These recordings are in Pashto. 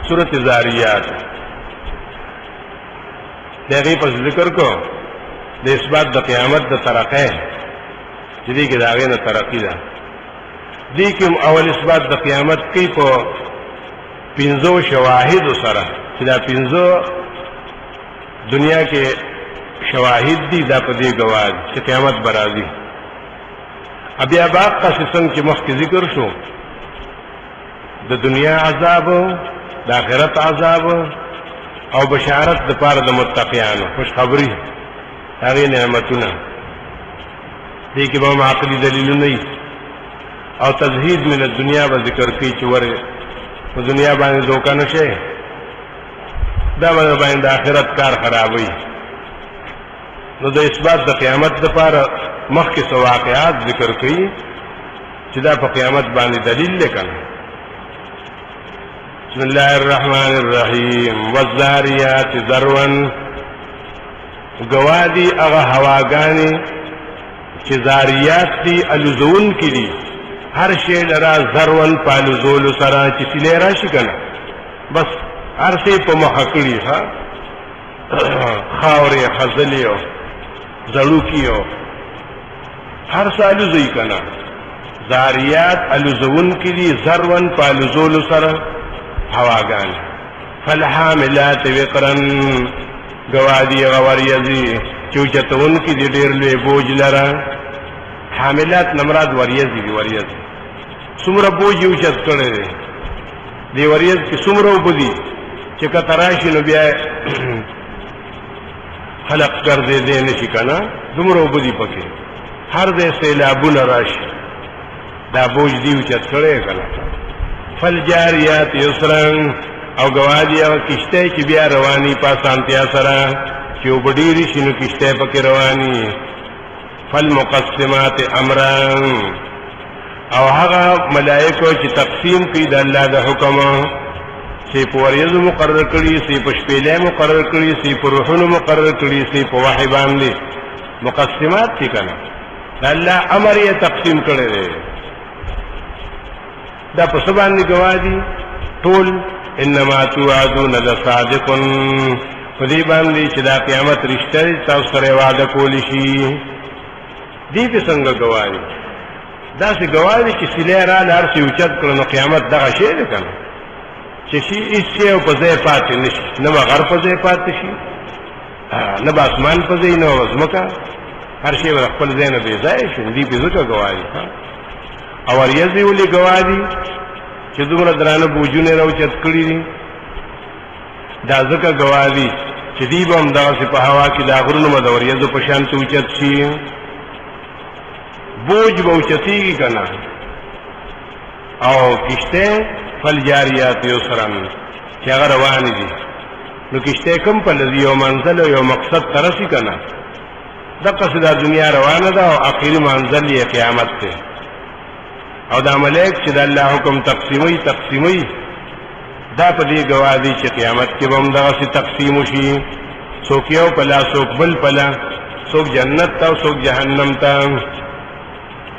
سورۃ زاریات دغه په ذکر کو د اثبات د قیامت د ترقه چې دې کې داغه نه ترقی ده دې کوم اول اثبات د قیامت کې په پنځو شواهد سره چې دا پنځو دنیا کې شواهد دي دا په دې گواذ چې قیامت برازي بیا باق قصصن چې مخکې ذکر شو د دنیا عذاب د آخرت عذاب او بشارت د پاره د متقینانو خوش خبری هغه نعمتونه دې کې به عقلي دلیل نه او تزهید من الدنیا به ذکر کوي چې وره په دنیا باندې دوکه نشي دا باندې د آخرت کار خرابوي نو د اثبات د قیامت لپاره مخکې سو واقعات ذکر کوي چې دا په قیامت باندې دلیل لکنه بسم الله الرحمن الرحیم والذاریات ذروا گوادی اغه هواګانی چې ذاریات دي الزون کړي هر شی لرا ذرون پالوزول سره چې سلی راشي کنه بس هر شی په مخ کړي ها خاورې خزلیو زړوکیو هر سالو زی کنه ذاریات الزون کړي ذرون پالوزول سره هواګان فالحاملات وقرن گوادی غوریزی چوچتون کی دی ډیر لوی بوج لرا حاملات نمراد وریزی دی وریز سمره بوج یو چت کړي دی وریز کی سمره وبدي چې کتراشي نو بیا خلق کر دې نشي کنه سمره وبدي پکې هر دې سیلابونه راشي دا بوج دی چت کړي کنه فالجاریات یسرا او گوادی او کشته چې بیا رواني پاسانتیا سره چې وبډيري شنو کشته پکې رواني فالمقسمات امرا او هغه ملائکه چې تقسیم کوي د الله د حکم چې په وریځو مقرر کړي چې په شپېلې مقرر کړي چې په روحونو مقرر کړي چې په وحی باندې مقسمات دي کنه الله امر یې تقسیم کړي دي دا په سبا باندې گوادی ټول انما توعدون لصادق فدی باندې چې دا قیامت رښتیا تاسو سره وعده کولی شي دې په څنګه گوادی دا څه گوادی چې سلی را لار څه اوچت کړو قیامت دغه شی دی کنه چې شي هیڅ په ځای پاتې نشي نه غر په ځای پاتې شي نه اسمان په ځای نه وزمکا هر شی خپل ځای نه دی ځای شي دې په ځکه گوادی او ریاضی ولي گوادی چې دومره درانه بوجونه راوچت کړی دي دا ځکه گوادی چې دی بم دغه په هوا کې د غرونو مدوریزو په شان ته اوچت شي بوج به اوچتیږي کنه او کشته فالجاریات یسرا چې هغه روان دي نو کشته کوم په لذي یو منزل یو مقصد ترسي کنه دغه څه د دنیا روانه ده او اخیری منزل یې قیامت ده او دا ملائک چې د الله حکم تقسیموي دا په دې گواهی چې قیامت کې به هم دغه څه تقسیم شي څوک یو پلا څوک بل پلا څوک جنت ته څوک جهنم ته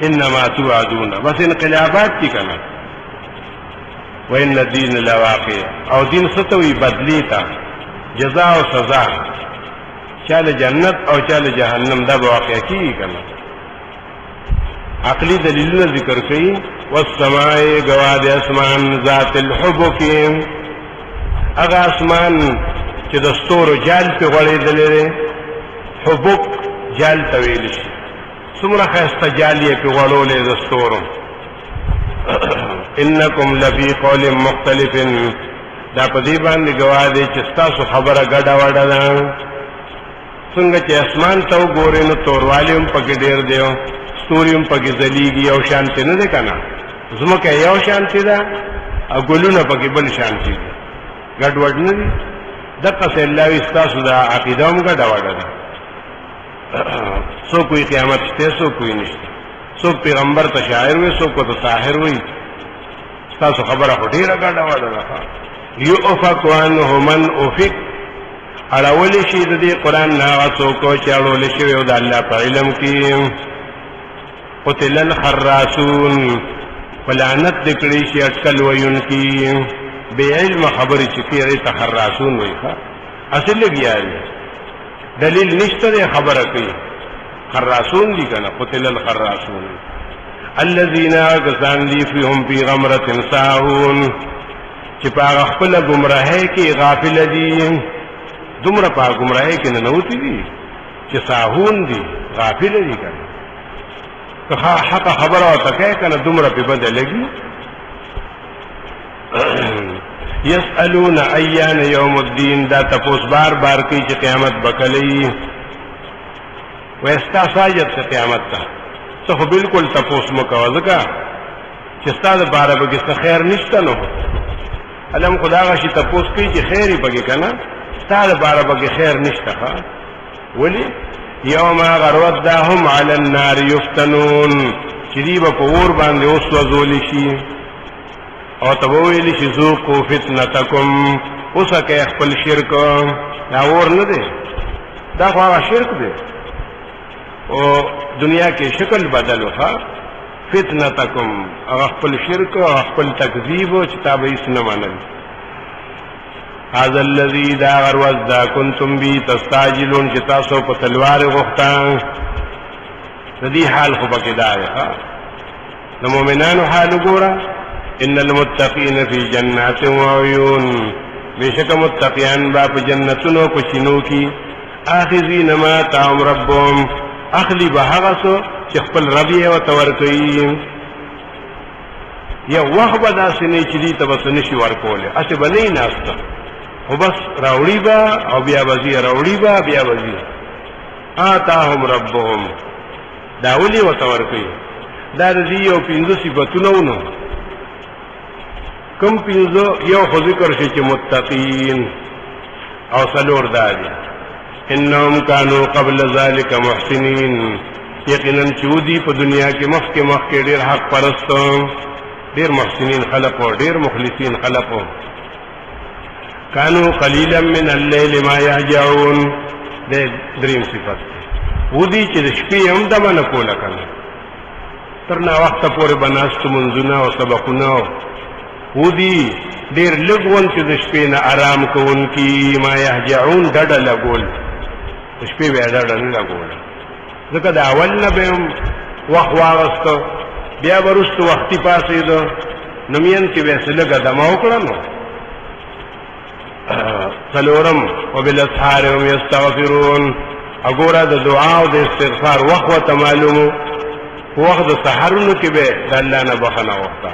انما توعدون بس انقلابات کی کنه وان الدين لواقع او دین ستوي بدلی تا جزاء او سزا چاله جنت او چاله جهنم دا واقع کی کنه عقلی دلیلونه ذکر کړي والسماء گواد اسمان ذات الحبك اغه اسمان چې د ستورو جال په غړېدلې ده حبك جال طويل شي څومره خسته جاليه په غړولې د ستورو انکم لفی قول مختلف دا په دې باندې گواد چې تاسو خبره ګډه وډه ده څنګه چې اسمان ته وګورئ نو توروالیم پکې ډېر دیو ستوریم پکې ځلیږي یو شانتی نه ده کنه زمکه یو شانتی ده او ګلونه پکې بل شانتی ده ګډوډ نه دي دغه څه الله استاسو دا عقیده هم ګډوډه ده سو کوئی قیامت شته سو کوئی نشته سو پیغمبر ته شاعر وي سو کو ته ساحر وي استاسو خبره ډیره ګډوډه ده یو افق عنه من افق اړول شي د دې قران نه واسو کو چې اړول شي او د الله په علم کې قتل الخراسون ولعنت دکړي شي اٹکل وینکی بے علم خبرې چې کوي ته خراسون وایي ښه اصل لګیاري دلیل نشته دی خبره کوي خراسون دي کنه قتل الخراسون الذين كسان دي فيهم في غمرة ساهون چې په خپل گمراهۍ کې غافل دي دومره په گمراهۍ کې نه نوتی دي چې ساهون دي غافل دي کنه که حق خبره او تکای کنه دومره په بدل لګي يسألون ايان يوم الدين دا تپوس بار بار کوي چې قیامت بکلی وستا ساجت ته قیامت ته ته بالکل تپوس مکو ځکه چې ستاسو بار به کې خیر نشته نو علم خدا غشي تپوس کوي چې خیر یې بګی کنه ستاسو بار به خیر نشته ها ولی یوم غرودهم علی النار یفتنون چې دی په اور باندې اوس وزول شي او تبویل شي ذوقوا فتنتکم اوسکه خپل شرک دا اور نه دی دا خو شرک دی او دنیا کې شکل بدل وکړه فتنتکم او خپل شرک او خپل تکذیب او کتاب یې نه منل هذا الذي دا غروز دا کنتم بی تستاجلون چې تاسو په تلوار غوښتان د دې حال خو پکې دا ہے د مؤمنانو حال وګوره ان المتقین فی جنات و عیون بشک متقیان با په جنتونو کو شینو کی اخذین ما تعم ربهم اخلی بهغسو چې خپل رب یې وتور کوي یا وخت به داسې نه چې دې ته بس نشي ورکوله اته بنې ناسته او بس راوړي با او بیا وزي راوړي با بیا وزي آتاهم ربهم داولی وتور کوي دا دې یو پینځه صفاتونه ونه کم پینځه یو خو ذکر شي چې متقین او سلور دادي انهم كانوا قبل ذلك محسنين یقینا چودي په دنیا کې مخکې ډېر حق پرستو ډېر محسنین خلق او ډېر مخلصین خلق كانوا قليلا من الليل ما يهجعون دې دریم صفات ودي چې د شپې هم دمه نه کوله کنه تر نا وخت پورې بناست منځونه او سبقونه ودي ډېر لږون چې د شپې نه آرام کوونکی ما يهجعون ډډه لګول د شپې به ډډه نه لګول ځکه د اول نه به وخت واغسته بیا ورستو وختي پاسېدو نو مین کې به سلګه دما وکړه نو څلورم وبالاسحار هم یستغفرون اګوره د دعا او د استغفار وخت معلومو وخت د سحرونو کې به د الله نه بخنه وخته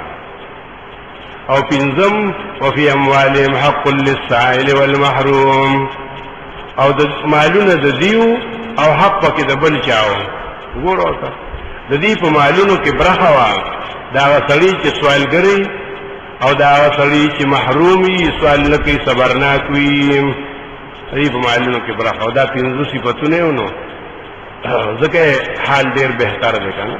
او پنځم وفي اموالهم حق للسائل والمحروم او د مالونو د دیو او حق پکې د بل چاو ګورو ته د دې په مالونو کې برخه وا دا سړی چې سوالګری او دا سړی چې محرومي سوال نه کوي صبرناک وي دې په مالونو کې برخه او دا پنځه صفاتونه ونو ځکه حال ډیر بهتر دی کنه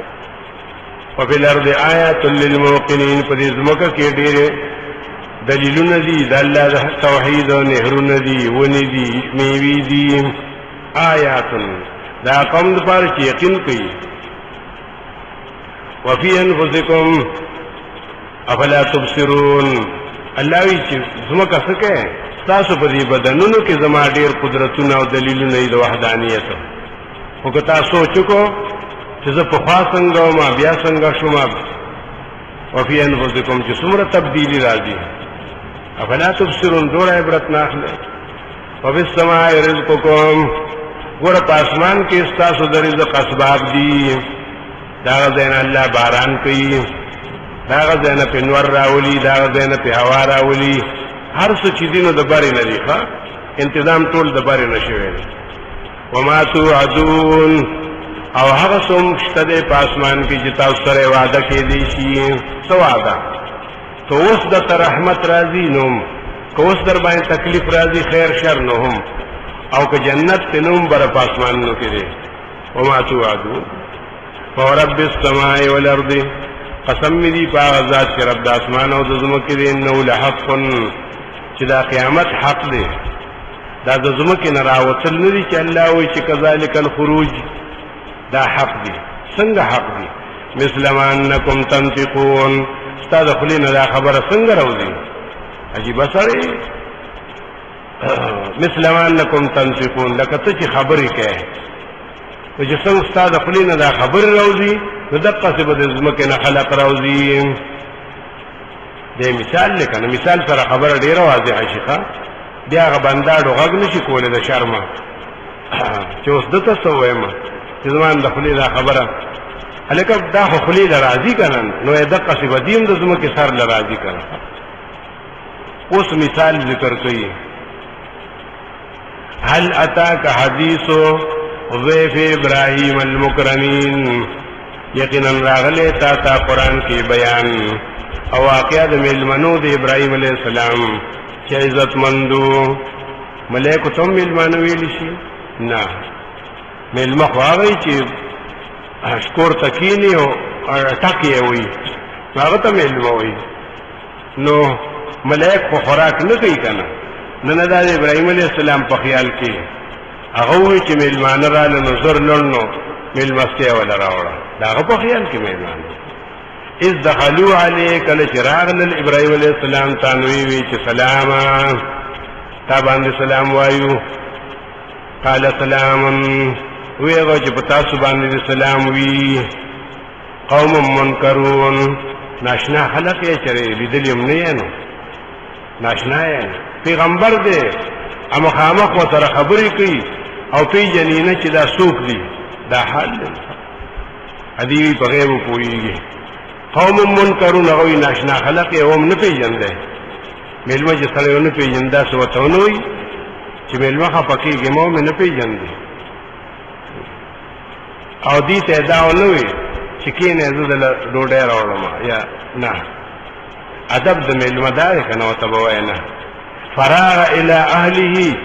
او په الارض آیات للموقنین په دې ځمکه کې ډېر دلیلونه دي د الله د توحید او نهرونه دي ونی دي میوي دي آیات دا قوم د پاره چې یقین کوي وفي انفسکم افلا تبصرون الله وی چې ځمکه څه کوي تاسو په دې بدنونو کې زما ډېر قدرتونه او دلیلونه د وحدانیت او که تاسو سوچو چې زه په خاص څنګه ما بیا څنګه شوم وفي انفسکم چې څومره تبدیلی راځي افلا تبصرون ډېر عبرت نه اخلي وفي السماء رزقکم ګور په اسمان کې تاسو د رزق اسباب دي دا غزين الله باران کوي دا غزين په نور راولي دا غزين په هوا راولي هر څه چې دینو د باري نه دي ښا تنظیم ټول د باري نشوي وما توعدون او هغه څوم شته د پاسمان کې چې تاسو سره وعده کې دي شي سو وعده تو اوس د رحمت راځي نوم کو اوس در باندې تکلیف راځي خیر شر نه هم او که جنت تنوم بر پاسمان نو کې دي وما توعدون ورب السماء والارض قسم دی په ذات چې رب د اسمان او د زمکه دی انه لحق چې دا قیامت حق دی دا د زمکه نه راوتل نه دي چې الله وایي چې کذالک الخروج دا حق دی څنګه حق دی مثل ما انکم تنطقون استاد خلینا دا خبره څنګه راوځي عجیب سره مثل ما انکم تنطقون لکه ته چې خبرې کوې نو چې څنګه ستا د خولې نه دا خبرې راوځي نو دقسې به د ځمکې نه خلق راوځي دی مثال دی که نه مثال سره خبره ډېره واضحه شي ښه بیا هغه بنداړو غږ نه شي کولی د شرمه چې اوس ده ته څه ووایم چې زما د خولې دا خبره هلکه دا خو خولې له راځي که نه نو یې دقسې به دي هم د ځمکې سر له راځي که نه اوس مثال ذکر کوي هل اتاک حدیث ضیف ابراهیم المکرمین یقینا راغلی تا تا قرآن کی بیان او واقعہ د میلمنو د ابراهیم علیہ السلام چې عزت مندو ملائکو تم میلمانو ویلی شي نه میلمه خو هغه چې شکور تکینی او ټکی وي هغه ته میلمه وي نو ملائک خو خوراک نه کوي کنه نه دا د ابراهیم علیہ السلام په خیال کې هغه وی چې میلمانه رااله نو زر لړنو میلمستیا ولا راوړه دا هغه په خیال کې میلمانه اذ دخلوا علی کله چې راغلل ابراهیم علیہ السلام تانوی وی چې سلام تا باندې سلام وایو قال سلام وی هغه چې پتا سو باندې سلام وی قوم منکرون ناشنا خلق یې چره لیدلیم نه نو ناشنا یې پیغمبر دی اما خامخ و سره خبرې کوي او پی جنینه چې دا سوک دی دا حال دی ادیوی په غیب پوهیږي قوم منکرون هغوی ناشنا خلق یې هم نه پیژنده میلمه چې سړی ونه پیژنده داسې ورته ونه وایي چې میلمه خفه کېږي ما مې نه پیژندې او دې ته دا ونه وایي چې کېنې زه دله ډوډۍ راوړم یا نه ادب د میلمه دا دی که نه ورته به وایي نه فراغ الى اهله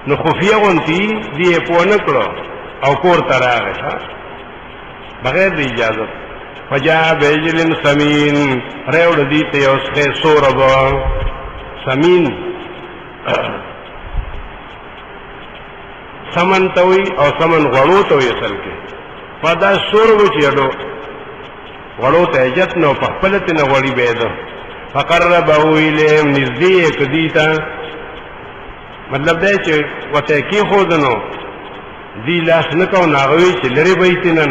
نو خفیه غونتی دی پوه نه کړو او کور ته راغی بغیر د اجازت فجاء بعجل سمین ریوړ دی ته یو څه سورب سمین سمن ته وي او سمن غړو ته وي اصل کې پدا سورب چې اډو غړو ته عزت نو په خپل ته نه غړي بيد فقربه الیهم نزدې کدیتا مطلب دا چې وته کې خو دنو دی لاس نه کو ناغوي چې لري بیت نه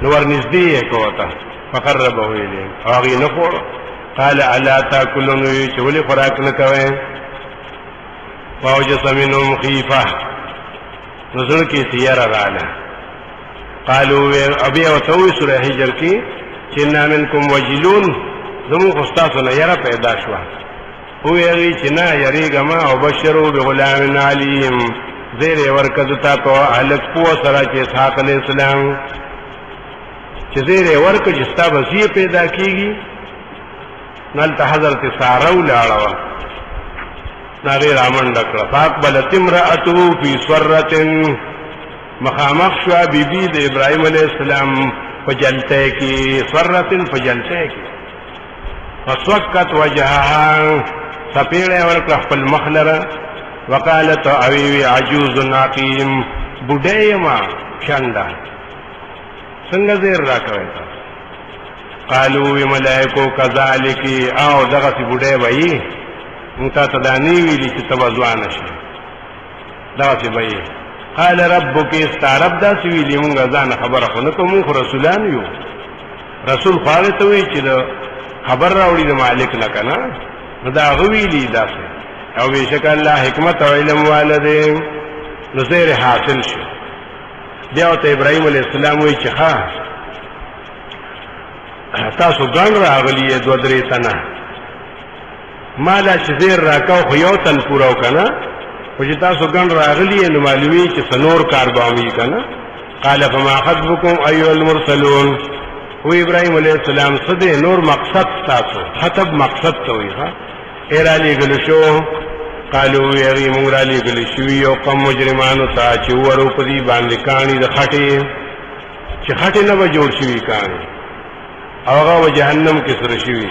نو ور نزدې کوتا فقربه الیهم هغه نه خور قال الا تاكلون چې ولي خوراک نه کوي فوجس منهم خيفه نزل کې تیار رااله قالوا ابي وتوي سوره هجر کې چې نامنکم وجلون زمو خستاسو نه یره پیدا شو او یری چې نه یریګما او بشرو بغلام علیم زیر ورکد تا په الک پو سره چې اسحاق علی السلام چې زیر ورک چې ستا بسی پیدا کیږي نلته حضرت ساره ولاړه نغیر امن ډکړه پاک بل تمراتو فی سرته مخامخ شو بیبی د ابراهیم علیہ السلام فجلته کی سرته فجلته کی فسوقت وجهها سپیړه ورکړه خپل مخلره وقالت اوی عجوز ناقیم بډای ما شاندا څنګه زیر راکوي قالوا ملائکو کذالک او دغه سی بډای وای انت تدانی ویلی چې توازوان شي دا سی وای قال ربک استرب دا سی ویلی مونږ ځان خبره خو نه کوم خو رسولان یو رسول خالد ته وی چې خبر راوړي د مالک نه کنه نو دا غویلی داسې او بشک الله حکمت او علم والده نو زیر حاصل شو بیا ته ابراهیم علیہ السلام وی چې ها تاسو ګڼ راغلی دو درې تنه مالا چې زیر راکاو خو یو تن پوراو کنه او چې تاسو ګڼ راغلی نو معلومی چې سنور کار باوی کنه قال فما خطبكم ايها المرسلون و ابراهیم علیہ السلام صدې نور مقصد تاسو خطب مقصد ته وي ها ایرالی گل شو قالو یری مونږ را لګل شو یو قوم مجرمانو ته چې ورو پدی باندې کانی د خټې چې خټې نه به جوړ شي کانی هغه جهنم کې سره شي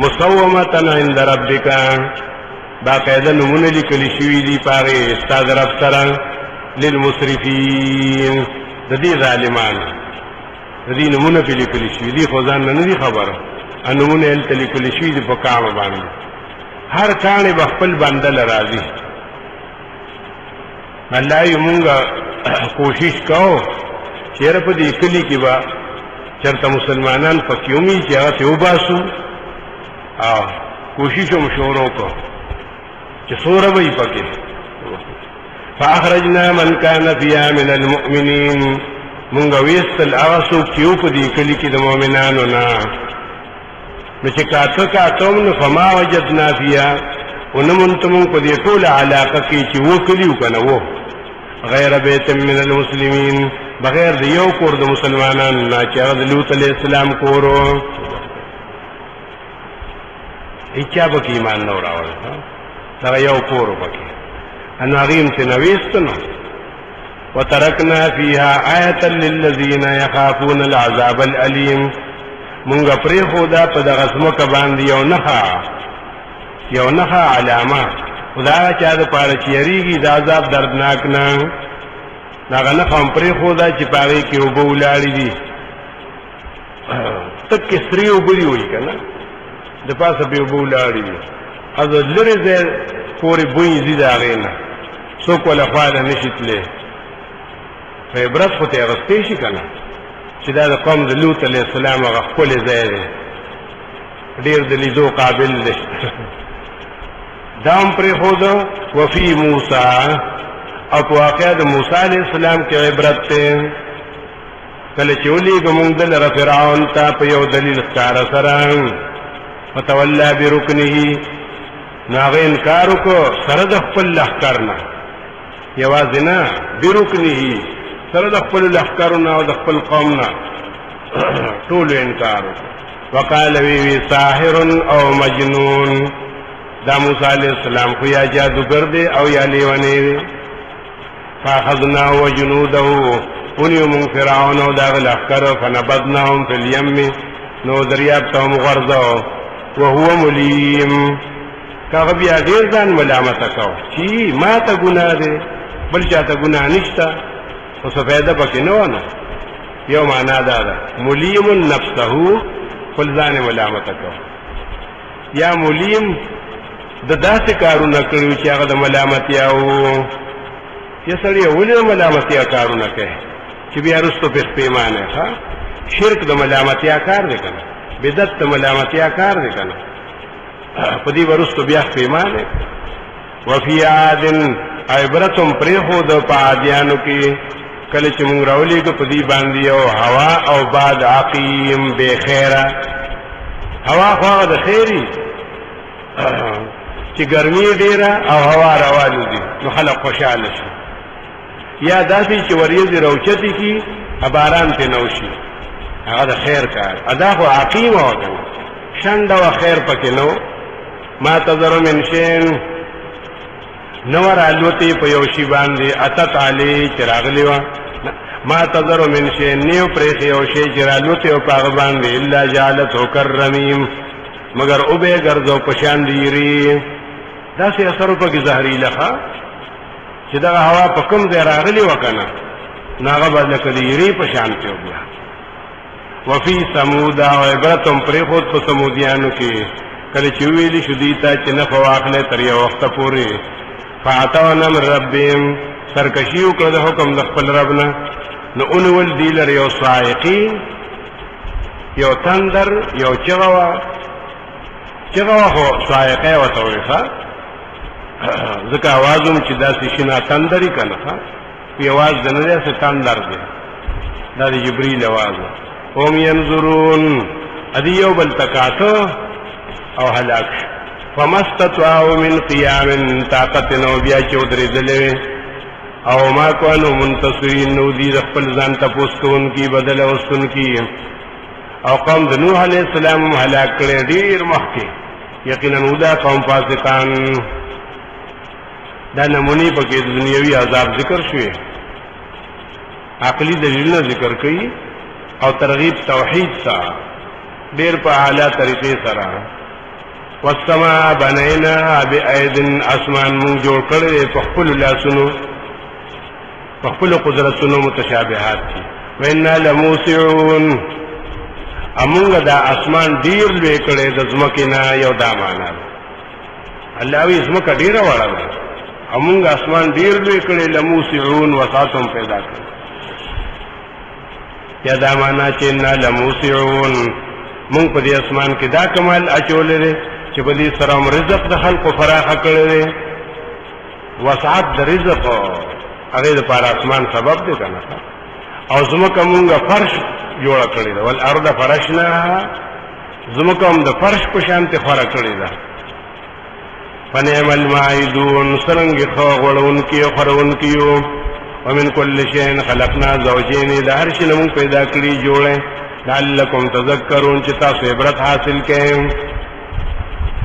مسومتن عند ربک باقاعده نمونه لیکل شوی دی پاره استاد رب سره للمسرفین د دې ظالمانو د دې نمونه په لیکل شوی دی خو ځان نه دی خبره ان نمونه ال لیکل شوی دی په کار باندې هر کانه بخپل بندل راضي الله یې مونږه کوشش کوو چیرې په دې کلی کې با چرته مسلمانان پکې ومي چې هغه ته وباسو او کوشش هم شروع کو چې سوره وي پکې فاخرجنا من كان فيها من المؤمنين مونږ ویستل هغه څوک چې په دې کلی کې د مؤمنانو نه نو چې کاتم نو فما وجدنا فيها ونمنتم په دې ټول علاقه کې چې وکړیو کنه وو غیر بیت من المسلمین بغیر د یو کور د مسلمانانو نه چې هغه لوط علیہ السلام کورو اچا به ایمان نو راوړ دا یو کورو پکې ان غیم تنويستنو وترکنا فيها آیه للذین یخافون العذاب الالم مونږ پرې خدا په دغه سمکه باندې یو نه علامه خدا چا د پاره چیریږي د عذاب دردناک نه داغه نه هم پرې خدا چې پاره کې وبو لاړې دي تک سری وبري وي کنه د پاسه به وبو لاړې دي از لری زه پوری بوې زی داغه نه څوک ولا خاله نشیتله په عبرت خو ته غستې شي کنه چې دا د قوم د لوط علیہ السلام هغه خپل ځای دی ډیر د لیدو قابل دی دام پر خود وفي موسی او واقع د موسی علیہ السلام کې عبرت ته کله چې ولي ګمون د فرعون ته په یو دلیل ښکار سره فتولى بركنه ناغه انکار کو سره د خپل لخرنا یوازنا بركنه سره د خپل لخرنا او د خپل قومنا ټول انکار وقال وی ساحر او مجنون دا موسی علیہ السلام خو یا جادوگر دی او یا لیونی دی فاخذنا وجنوده ونیو من فرعون او دا لخر فنبذناهم فی الیم نو دریاب ته مغرزو وهو ملیم کاغه بیا ډیر ځان ملامت کو چې ما ته ګناه دی بل چاته ګناه نشته او څه فائدہ پکې نه ونه یو معنا دا ده ملیم نفسه خپل ځان ملامت کو یا ملیم د داسې کارونه کړو چې هغه د ملامتیا او یا سړی ولې ملامتیا کارونه کوي چې بیا رستو په پیمانه ښا شرک د ملامتیا کار دی کنه بدعت د ملامتیا کار دی کنه په دې ورستو بیا پیمانه وفي عاد عبرتم پرخو د پادیانو کې کله چې موږ راولې په دې باندې او هوا او باد عقیم به خیره هوا خو د خیری چې ګرمي ډیره او هوا روانه دي نو خلک خوشاله شي یا داسې چې وریځ روچتي کی باران ته نوشي هغه د خیر کار ادا خو عقیم وکړه شند او خیر پکې نو ما تذر من شین نور الوتی په یو شی باندې اتت علی چراغلی وا ما تذر من شین نیو پرې یو شی چرالوتی او په باندې الا جعلته کرمیم مگر او به ګرځو پشان دیری دا سه اثر په کې ظاهري لخوا چې دا هوا په کوم ځای راغلی وکنه ناغه بدل کړي ری پشان ته وګړه وفي ثمود او عبرتم پر خود په سمودیانو کې کله چې ویلي شو دیتا چې نه فواخله تر یو وخت پورې فاتانا من ربهم سرکشیو کړه د حکم د خپل ربنا نو اونول دی لر یو صاعقی یو تندر یو چغوا خو صاعقه وته ویخه ځکه आवाजوم چې داسې شنا تندري کنه ها په आवाज د نه څه تندر دی دا د جبرئیل आवाज هم ينظرون ادیو بل تکاتو او هلاک فمستطاعوا من قيام طاقت نو بیا چودري دلوي او ما کوانو منتصرین نو دي خپل ځان تاسو کوون کی بدل اوستون کی او قوم د نوح علیہ السلام هلاک کړي ډیر مخکې یقینا ودا قوم فاسقان دا نمونی پکې د دنیوي عذاب ذکر شوی عقلی دلیلونه ذکر کړي او ترغیب توحید ته ډیر په اعلی طریقې سره والسماء بنينا بأيد اسمان مون جوړ کړي په خپل لاسونو په خپل قدرتونو متشابهات دي وإنا لموسعون امونګه دا اسمان ډیر لوی کړي د ځمکې نه یو دا معنا الله وی اسمه کډیره وړه امونږ اسمان ډیر لوی کړي لموسعون وساتم پیدا کړ یا دا معنا چې نه لموسعون مونږ په دې اسمان کې دا کمال اچولې دي چې په دې سره رزق د خلقو فراخ کړي دي وسعت د رزق هغه د پاره اسمان سبب دی کنه او زمکه مونږه فرش جوړ کړی دا ول ارض فرشنا زمکه هم د فرش په شان ته خورا کړی دا فنعم الماعدون سرنګ خو غړون کیو خورون کیو ومن كل شيء خلقنا زوجين دا هر شي نمون پیدا کړی جوړه لعلکم تذکرون چې تاسو عبرت حاصل کړئ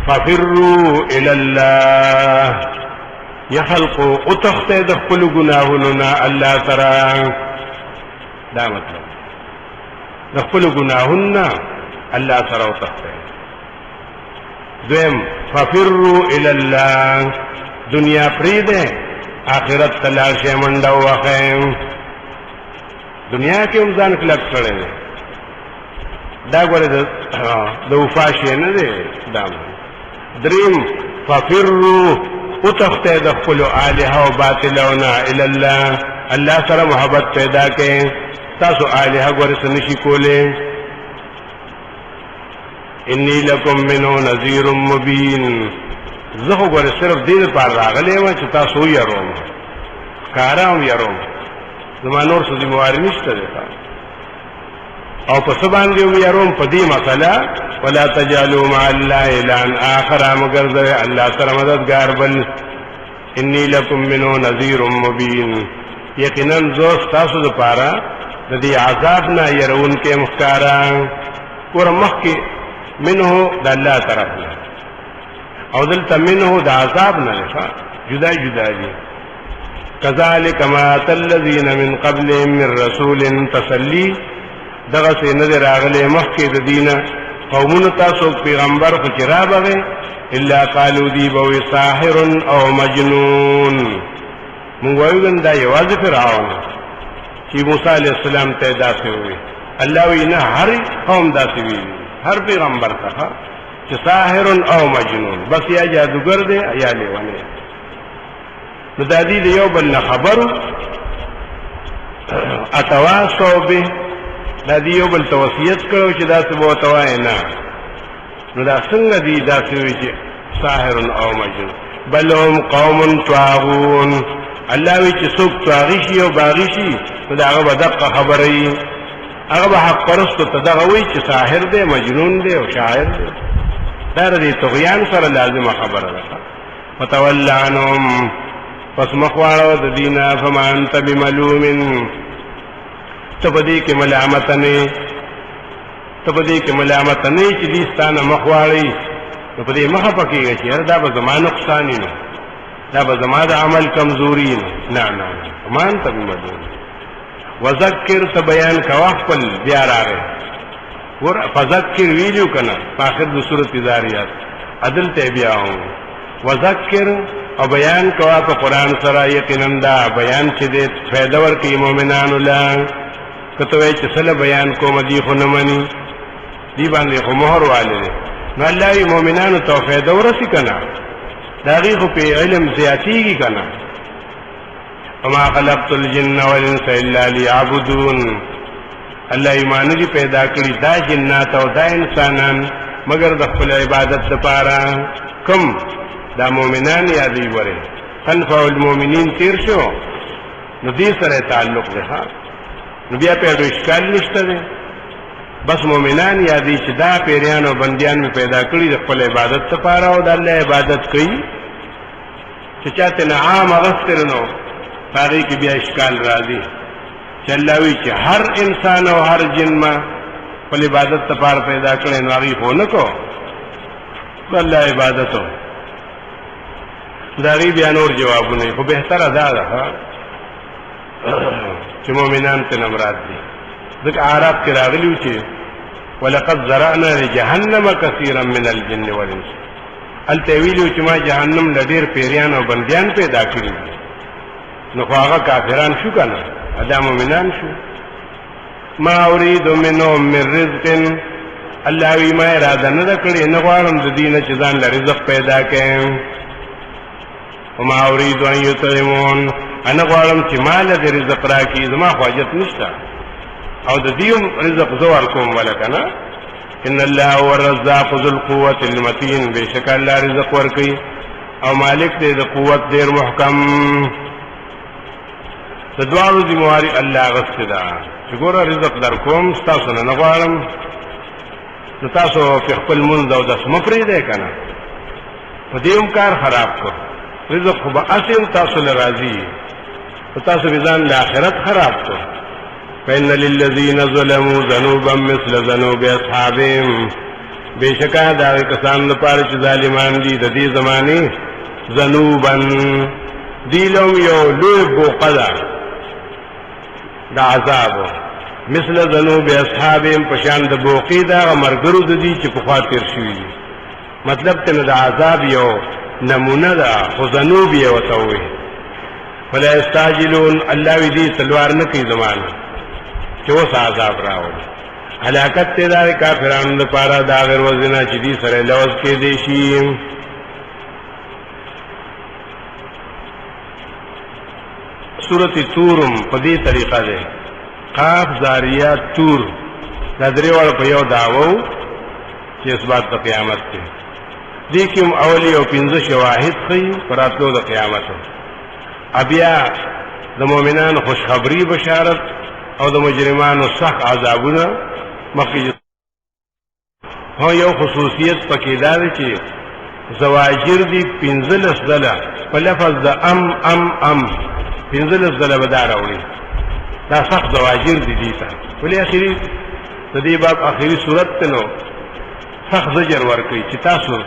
ففروا الى الله يخلقوا اتخته د خپل ګناهونو نه الله تعالی دا مطلب د خپل ګناهونو الله تعالی اتخته دویم ففروا الى الله دنیا پریده آخرت تلار شه منډه واخیم دنیا کې هم ځان کلک کړي دا ګوره د وفاشه نه دی دا دریم ففروا اتخته د خپل الها او باطلونه الى الله الله سره محبت پیدا کړي تاسو الها ګوره سنشي کوله انی لکم منو نذیر مبین زه ګوره صرف دې لپاره راغلی و چې تاسو یې کارام یې زما نور څه ذمہواری نشته ده او په سبان دی یې په دې مسله ولا تجعلوا مع الله الا اخر مگر ذره الله سره مددگار بل انی لکم منو نذیر مبین یقینا زه تاسو لپاره د دې عذاب نه يرون کې مخکارا ور مخکې منه د الله طرفنا او دلته منه د عذاب نه لفا جدا جدا دي كذلك ما الذين من قبلهم من رسول تسلی دغه څه نه راغله مخکې د دینه قومونو تاسو پیغمبر خو چرابغه الا قالوا دی بو ساحر او مجنون مونږ وایو دا یوازې فرعون چې موسی علیہ السلام ته داسې وي الله وینا هر قوم داسې وي هر پیغمبر ته چې ساحر او مجنون بس یا جادوګر دی یا لیوانه نو د دې یو بل خبرو اتواصو به د دې یو بل توصیت کړو چې دا څه وو توای نه نو دا څنګه دی دا څه چې ساحر او مجنون بل هم قوم طاغون الله وی چې څوک طاغی شي او باغی شي نو دا هغه دغه خبرې هغه به حق پرستو ته دغه وی چې ساحر دی مجنون دی او شاعر دی دا دې طغیان سره لازمه خبره ده فتول عنهم پس مخواړو د دینه فما انت بملوم تبدی کې ملامت نه چې دې ستانه مخواړي نو په دې مخه پکېږي چې دا به زما نقصان نه دا به زما د عمل کمزوري نه فما انت بملوم وذکر ته بیان کا خپل بیا راغی ور فذکر ویلو کنا په اخر د سورۃ ذاریات عدل ته بیا وذکر او بیان کوا په قران سره یقینا دا بیان چې دې فائدہ ورکړي مؤمنانو لا کته چې سره بیان کوم دي خو نه مني دی باندې خو مہر والے نو الله ای مؤمنانو ته فائدہ ورسي کنا دا غي خو په علم زیاتیږي کنا وما خلقت الجن والانس الا ليعبدون الله ایمان دې پیدا کړی دا جنات او دا انسانان مگر د خپل عبادت لپاره کوم دا مؤمنان یادې وره خلفاء المؤمنین تیر شو نو دې سره تعلق ده نو بیا په اړه اشکال نشته ده بس مؤمنان یادې چې دا پیریان او بندیان می پیدا کړی د خپل عبادت لپاره او د الله عبادت کوي چې چاته نه عام غفر نو پاره کې بیا اشکال راځي چې الله وی چې هر انسان او هر جن ما خپل عبادت لپاره پیدا کړي نو هغه خو نه کو الله عبادتو دا غي بیا نور جوابونه خو به تر ادا ده چې مؤمنان ته مراد دي ځکه عرب کې راغلیو چې ولقد زرعنا لجهنم كثيرا من الجن والانس التویلو چې ما جهنم لډیر پیریان او بندیان پیدا کړی نو هغه کافران شو کنه ادا مؤمنان شو ما اريد منهم من رزق الله وی ما اراده نه کړی نه غواړم د دینه چې ځان له رزق پیدا کړم وما اريد ان يطعمون انا غواړم چې مال د رزق راکړي زما حاجت نشته او د دې رزق زوال کوم ولکنه ان الله هو الرزاق ذو القوه المتين بشک الله رزق ورکي او مالک دې د قوت ډیر محکم د دوالو ذمہواری الله غسدا چې ګوره رزق در کوم تاسو نه غواړم نو تاسو په خپل منځ او د سمپري دی کنه په دې کار خراب کو رزق خو به اصل تاسو لراضي او تاسو به ځان د آخرت خراب کو فإن للذين ظلموا ذنوبا مثل ذنوب أصحابهم بشکا دا کسان لپاره چې ظالمان دي د دې زمانه ذنوبا دیلم یو لوی بوقدا دا عذاب مثل ذنوب أصحابهم پشان د بوقی دا مرګرو د دي چې په خاطر شوی دي مطلب ته د عذاب یو نمونه دا خو ذنوب یو وتوي فلا استعجلون الله دې تلوار نه کوي زمانه چې وس عذاب راوړي هلاکت ته دا کافرانو لپاره دا غیر وزنا چې دې سره لوز کې دي شي سورۃ تورم په دې طریقه ده قاف زاریات تور دا درې وړ په یو داوو چې اسبات د قیامت ته دي کوم اولی او پنځه شواهد خي پراتلو د قیامت ابیا د مؤمنانو خوشخبری بشارت او د مجرمانو سخت عذابونه مخکې هو یو خصوصیت پکې دا دی چې زواجر دي 15 ځله په لفظ د ام 15 ځله بدار وړي دا سخت زواجر دي تا ولې اخري د دې باب اخري صورت ته نو سخت زجر ورکړي چې تاسو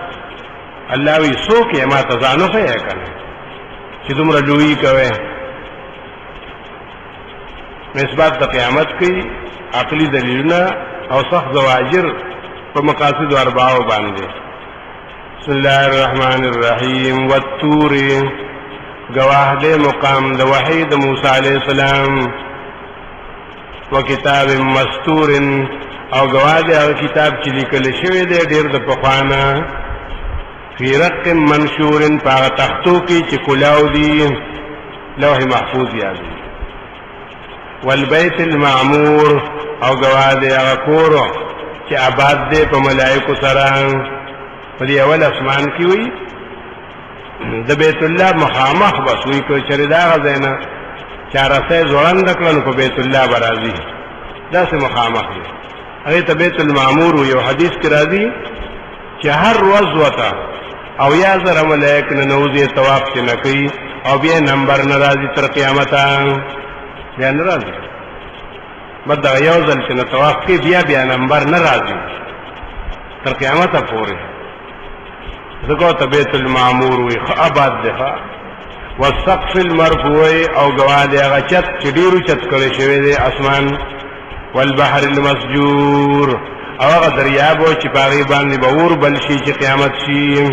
الله وی سوکه ما تزانو خیا کنه چې دومره لوی کوي نسبت د قیامت کې عقلی دلیلونه او سخت زواجر په مقاصد اربعه باندې بسم الله الرحمن الرحیم والطور گواه دې مقام د وحید موسی علیہ السلام وکتاب مستور او گواه دې کتاب چې لیکل شوی دی ډیر د پخوانه فی رق منشور پاغ تختو کی چی کلاو دی لوح محفوظ یادی والبیت المعمور او گواه دی اغکورو چی عباد دی پا ملائکو سران فلی اول اسمان کی وی د بیت اللہ مخامخ بس وی کوئی چردا غزینا چارسه زوران دکلن پا بیت اللہ برازی دا سے مخامخ دی اگه تا بیت المعمور یو حدیث کرا دی چی هر روز وطا او یا زر ملائک نوزی طواف چی نکی او بیا نمبر نرازی تر قیامتا بیا نرازی بد دا یوزل چی نطواف کی بیا نمبر نرازی تر قیامتا پوری ذکو تا بیت المعمور وی آباد دخوا والسقف المرفوع او گواد اغا چت چی دیرو چت کلی شوی دی اسمان والبحر المسجور او اغا دریابو چی پاغی باندی باور بلشی چی قیامت شی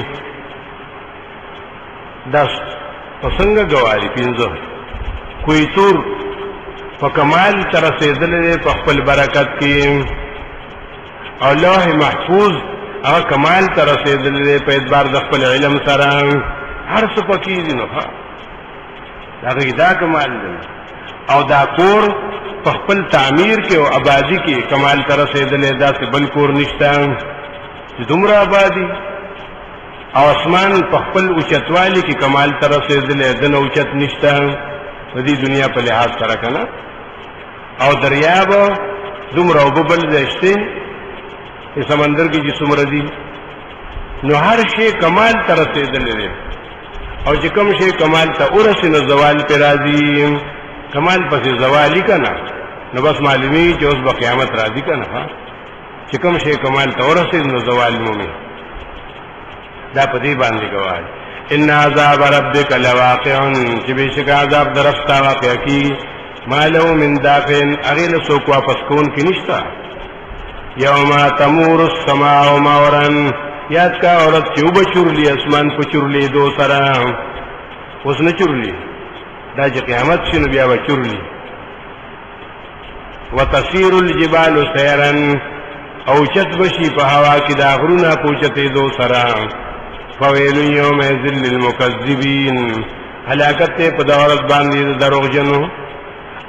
دس پسنگ گواری پینزو کوئی تور پا کمال ترسیدل دے پا خپل برکت کی او لوح محفوظ اغا کمال ترسیدل دے پا ادبار د خپل علم سران هر سپکی دی نفا دا کمال دی او دا کور په خپل تعمیر کې او آبادی کې کمال تر رسیدلې دا څه بل کور نشته چې دومره آبادی او اسمان په خپل اوچتوالي کې کمال تر رسیدلې د نو اوچت نشته په دې دنیا په لحاظ سره کنه او دریاب دومره وببل دشته په سمندر کې چې څومره دي نو هر شی کمال تر رسیدلې او چې کوم شی کمال ته ورسینه زوال پر راځي کمال پسې زوالی کنا نو بس معلومی چې اوس په قیامت راځي کنا چې کوم شی کمال ته ورسید نو زوال مومي دا په دې باندې گواهی ان عذاب ربک لواقع چې بشک عذاب درفتا واقع کی مالو من دافن اغیل سوک واپس کون کی نشتا یوم تمور السماء مورا یاد کا عورت چې وبچورلی اسمان په چورلی دو سره اوس نه چورلی دا چې قیامت شنو بیا وچورلی وتسير الجبال سيرا او چت بشي په هوا کې دا غرونه پوچته دو سره فویل یومئذ للمکذبین ہلاکت تے پدورت باندی دروغ جنو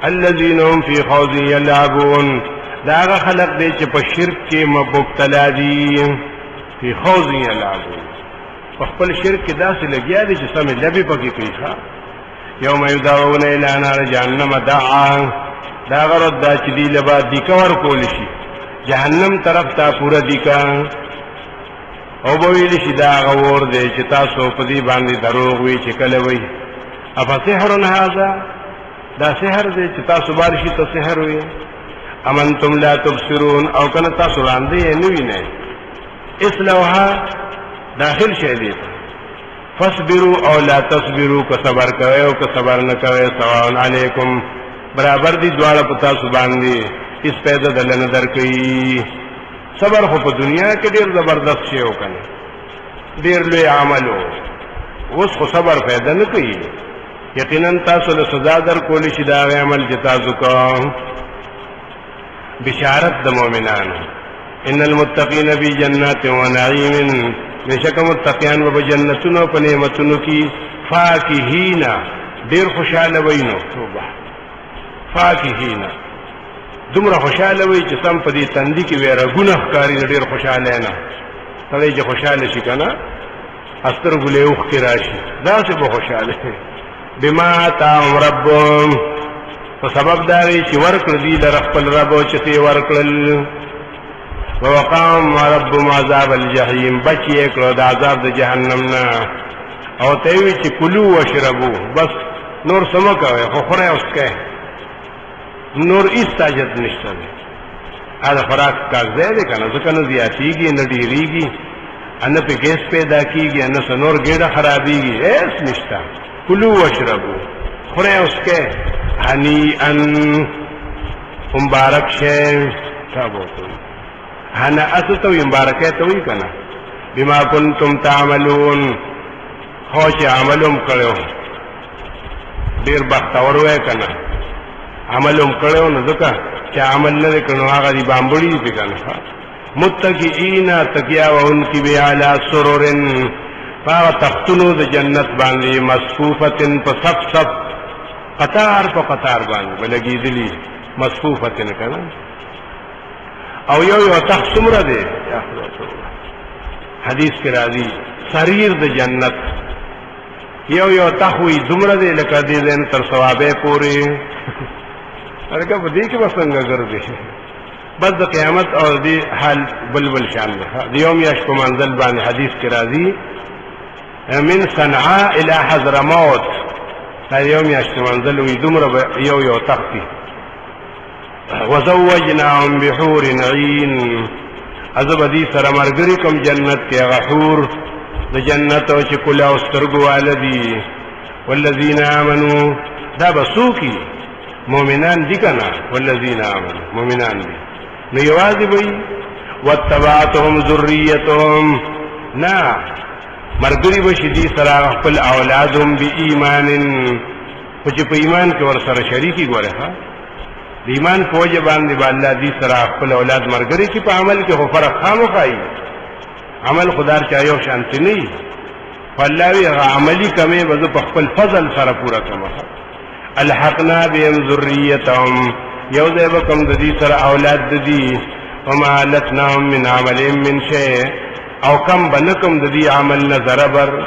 الذین هم فی خوض یلعبون داغا خلق دے چھ پا شرک کے مبتلا دی فی خوض یلعبون پخپل شرک کے دا سے لگیا دی چھ سمی لبی پکی پیخا یوم یدعون الى نار جہنم دعا داغا رد دا چھ دی لبا دیکور کولشی جہنم طرف تا پورا دیکا او بویلشی داغا ور دے چھ تاسو پدی باندی دروغ وی چکلوی افا سحرن هذا دا سحر دے چھ تاسو بارشی تا سحر وی امنتم لا تبصرون او کنا تاسو راندے نوی نئے اسلوها داخل شہدی فاصبروا او لا تصبروا کا صبر کوئے او کا صبر نکوئے سواء علیکم برابر دی دوارا پتا سبان دی اس پیدا دلن در کئی صبر خو پا دنیا کے دیر زبردست شے ہو کنا دیر لوی عملو اس خو صبر پیدا نکئی یقیناً تاسو لسزا در کولی شداغ عمل جتازو کا بشارت دا مومنان ان المتقین بی جنات و نعیم بشک متقیان و بجنتنو پا نعمتنو کی فاکہینا دیر خوشحال وینو توبہ فاکہینا دمرا خوشحال وی چی سم پا دی تندی کی ویرا گناہ کاری دیر خوشحال اینا تلی چی خوشحال شکنا استر گلے اخ کی راشی دا سے با خوشحال ہے بما تاهم ربهم فسبب داری چی ورکل دی لرخپل ربو چتی ورکل ووقام ربهم عذاب الجحیم بچی اکلو دا عذاب دا جہنمنا او تیوی چی کلو وشربو بس نور سمکا ہوئے خخرے اس کے نور اس تاجت نشتا دے آدھا فراق کاغذے دے کنا زکن زیادی گی نڈیری گی ان پہ گیس پیدا کی گی ان سے نور گیڑا خرابی گی ایس نشتا کلو وشربو خورے اس کے ہنی ان مبارک شے تابو کوئی ہنا اسو مبارک ہے توی کنا بما کنتم تعملون خوش عملم کرو دیر بختور ہوئے کنا عملم کرو نزکا چا عمل نہ کرنو آغا دی بامبڑی پی کنا متقئین تکیا و ان کی بیعلا سرورن فاغ تختنو دا جنت باندی مصفوفتن پا سب سب قطار پا قطار باندی بلگی دلی مصفوفتن کنا او یو تخت سمرہ دے حدیث کے راضی سریر دا جنت یو تخوی دمرہ دے لکا دے دین تر ثوابے پورے ارکا پا دی کے بسنگا کر دے بس دا قیامت اور دی حال بلبل شان دے دیوم یاش کو منزل باندی حدیث کے راضی من صنعاء الى حضرموت تا یوم یاش کو منزل وی دمرہ یو تختی وزوجناهم بحور عین ازب دی سر مرگری کم جنت کے غحور دا جنت و چکلا استرگو والدی والذین آمنوا دا بسوکی مومنان دی کنا والذین آمنوا مومنان دی نیوازی بئی واتبعتهم ذریتهم نا مرگری بشی دی سر اخپل اولادهم بی ایمان کچھ پا ایمان کے ورسر شریکی گو رہا ایمان پوجہ باندې با اللہ دی سرا خپل اولاد مرګري کی په عمل کې خو فرق خامو خای عمل خدار چایو شانتی نه فالله وی عملی کمه وذ په خپل فضل سره پورا کما الحقنا بهم ذریتهم یوذ بكم ذی سرا اولاد دی وما لتناهم من عمل من شيء او کم بنکم ذی عمل نظر بر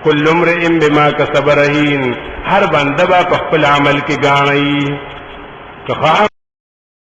کل امرئ بما کسب رهین ہر بندہ با خپل عمل کې غاڼي